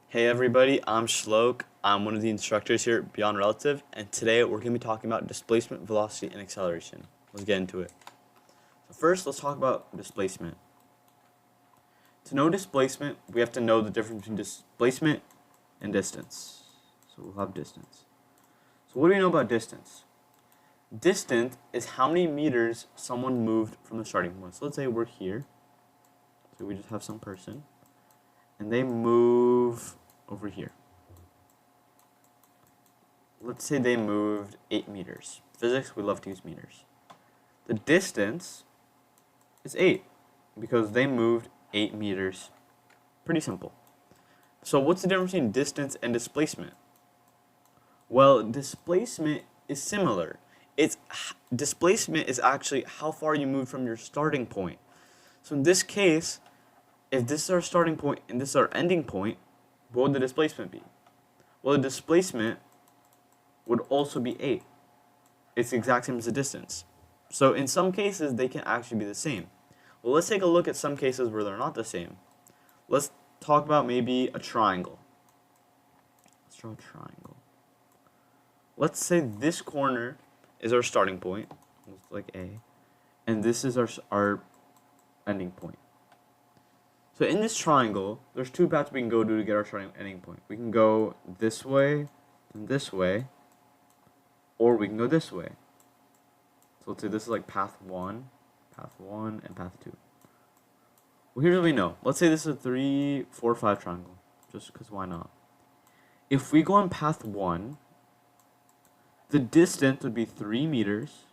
Hey everybody, I'm Shloak. I'm one of the instructors here at BeyondRelative, and today we're going to be talking about displacement, velocity, and acceleration. Let's get into it. So first, let's talk about displacement. To know displacement, we have to know the difference between displacement and distance. So we'll have distance. So what do we know about distance? Distance is how many meters someone moved from the starting point. So let's say we're here. So we just have some person, and they move over here. Let's say they moved 8 meters. Physics, we love to use meters. The distance is 8 because they moved 8 meters. Pretty simple. So what's the difference between distance and displacement? Well, displacement is similar. Displacement is actually how far you move from your starting point. So in this case, if this is our starting point and this is our ending point, what would the displacement be? Well, the displacement would also be 8. It's the exact same as the distance. So in some cases, they can actually be the same. Well, let's take a look at some cases where they're not the same. Let's talk about maybe a triangle. Let's draw a triangle. Let's say this corner is our starting point, looks like A, and this is our ending point. So in this triangle, there's two paths we can go to get our starting ending point. We can go this way and this way, or we can go this way. So let's say this is like path 1, and path 2. Well, here's what we know. Let's say this is a 3, 4, 5 triangle, just because why not? If we go on path 1, the distance would be 3 meters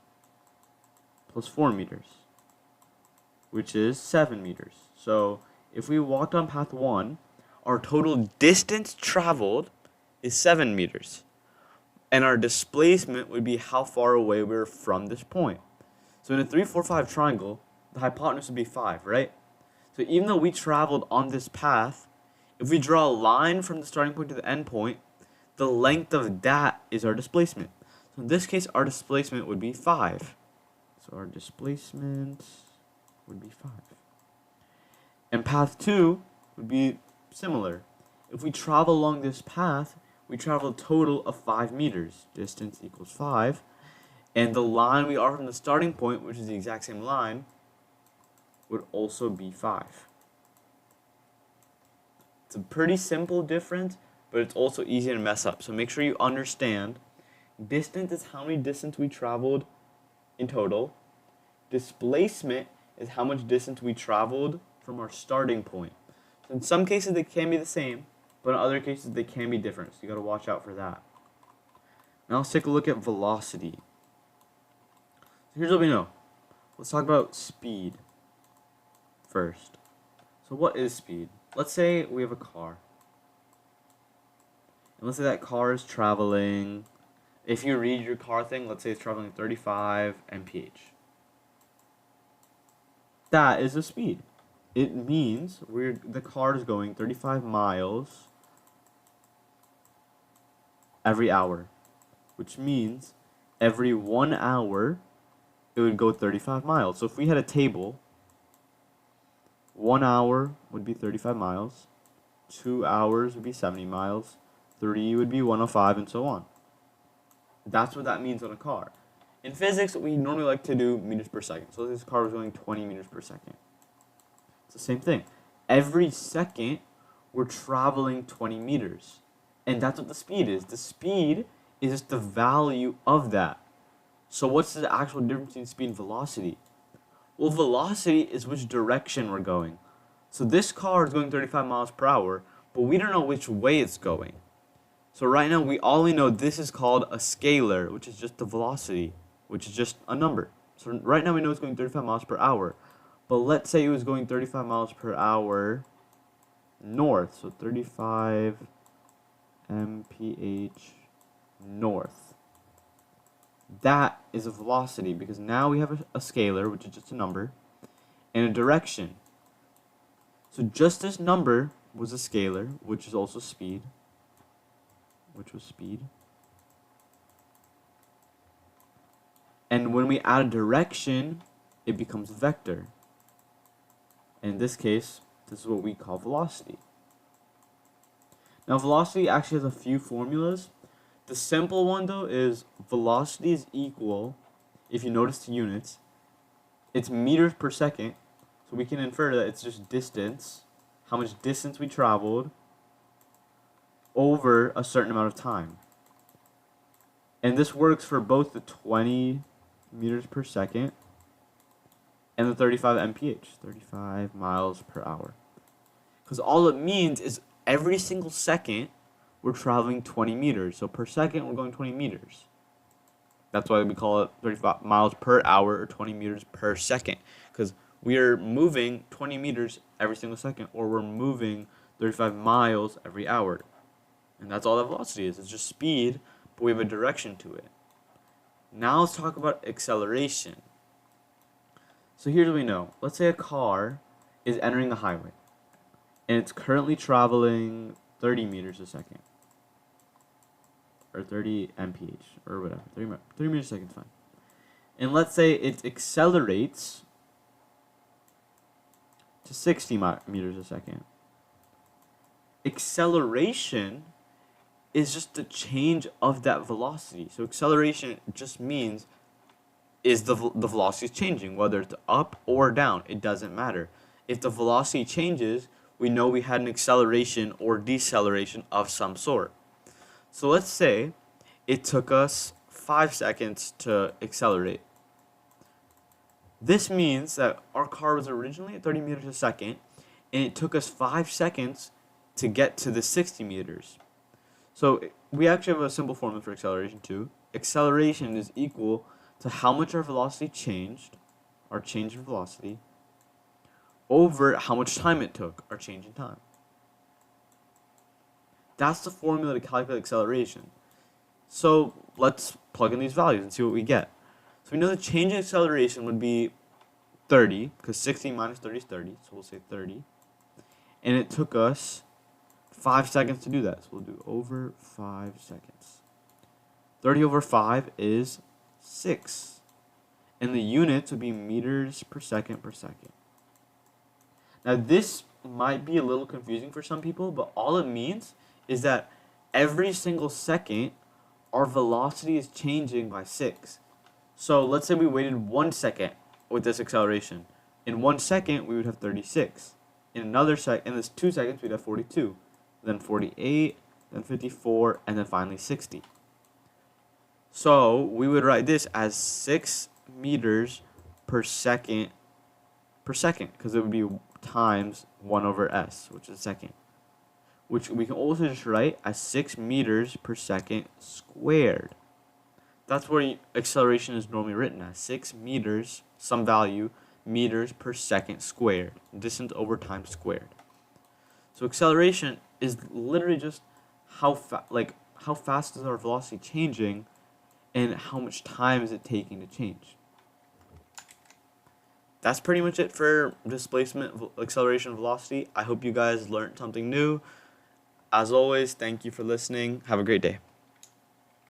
plus 4 meters, which is 7 meters. So if we walked on path 1, our total distance traveled is 7 meters. And our displacement would be how far away we were from this point. So in a 3, 4, 5 triangle, the hypotenuse would be 5, right? So even though we traveled on this path, if we draw a line from the starting point to the end point, the length of that is our displacement. So in this case, our displacement would be 5. So our displacement would be 5. And path 2 would be similar. If we travel along this path, we travel a total of 5 meters. Distance equals 5. And the line we are from the starting point, which is the exact same line, would also be 5. It's a pretty simple difference, but it's also easy to mess up. So make sure you understand distance is how many distance we traveled in total. Displacement is how much distance we traveled from our starting point. So in some cases they can be the same, but in other cases they can be different. So you got to watch out for that. Now let's take a look at velocity. So here's what we know. Let's talk about speed first. So what is speed? Let's say we have a car. And let's say that car is traveling, if you read your car thing, let's say it's traveling 35 mph. That is the speed. It means the car is going 35 miles every hour, which means every 1 hour it would go 35 miles. So if we had a table, 1 hour would be 35 miles, 2 hours would be 70 miles, 3 would be 105, and so on. That's what that means on a car. In physics, we normally like to do meters per second. So this car was going 20 meters per second. It's the same thing. Every second, we're traveling 20 meters. And that's what the speed is. The speed is just the value of that. So what's the actual difference between speed and velocity? Well, velocity is which direction we're going. So this car is going 35 miles per hour, but we don't know which way it's going. So right now, we only know this is called a scalar, which is just the velocity, which is just a number. So right now we know it's going 35 miles per hour. But let's say it was going 35 miles per hour north. So 35 mph north. That is a velocity because now we have a scalar, which is just a number, and a direction. So just this number was a scalar, which is also speed. And when we add a direction, it becomes a vector. And in this case, this is what we call velocity. Now, velocity actually has a few formulas. The simple one, though, is velocity is equal, if you notice the units, it's meters per second. So we can infer that it's just distance, how much distance we traveled over a certain amount of time. And this works for both the 20 meters per second and the 35 mph, 35 miles per hour. Because all it means is every single second we're traveling 20 meters. So per second we're going 20 meters. That's why we call it 35 miles per hour or 20 meters per second. Because we are moving 20 meters every single second, or we're moving 35 miles every hour. And that's all that velocity is. It's just speed, but we have a direction to it. Now let's talk about acceleration. So here's what we know. Let's say a car is entering the highway, and it's currently traveling 30 meters a second. Or 30 mph, or whatever. 30 meters a second is fine. And let's say it accelerates to 60 meters a second. Acceleration is just the change of that velocity. So acceleration just means is the velocity is changing, whether it's up or down. It doesn't matter. If the velocity changes, we know we had an acceleration or deceleration of some sort. So let's say it took us 5 seconds to accelerate. This means that our car was originally at 30 meters a second, and it took us 5 seconds to get to the 60 meters. So we actually have a simple formula for acceleration too. Acceleration is equal to how much our velocity changed, our change in velocity, over how much time it took, our change in time. That's the formula to calculate acceleration. So let's plug in these values and see what we get. So we know the change in acceleration would be 30, because 60 minus 30 is 30, so we'll say 30. And it took us 5 seconds to do that, so we'll do over 5 seconds. 30 over 5 is 6. And the units would be meters per second per second. Now this might be a little confusing for some people, but all it means is that every single second, our velocity is changing by 6. So let's say we waited 1 second with this acceleration. In 1 second, we would have 36. In this 2 seconds, we'd have 42. Then 48, then 54, and then finally 60. So we would write this as 6 meters per second, because it would be times 1 over s, which is a second. Which we can also just write as 6 meters per second squared. That's where acceleration is normally written as 6 meters, some value, meters per second squared. Distance over time squared. So acceleration is literally just how fast is our velocity changing, and how much time is it taking to change. That's pretty much it for displacement, acceleration, velocity. I hope you guys learned something new. As always, thank you for listening. Have a great day.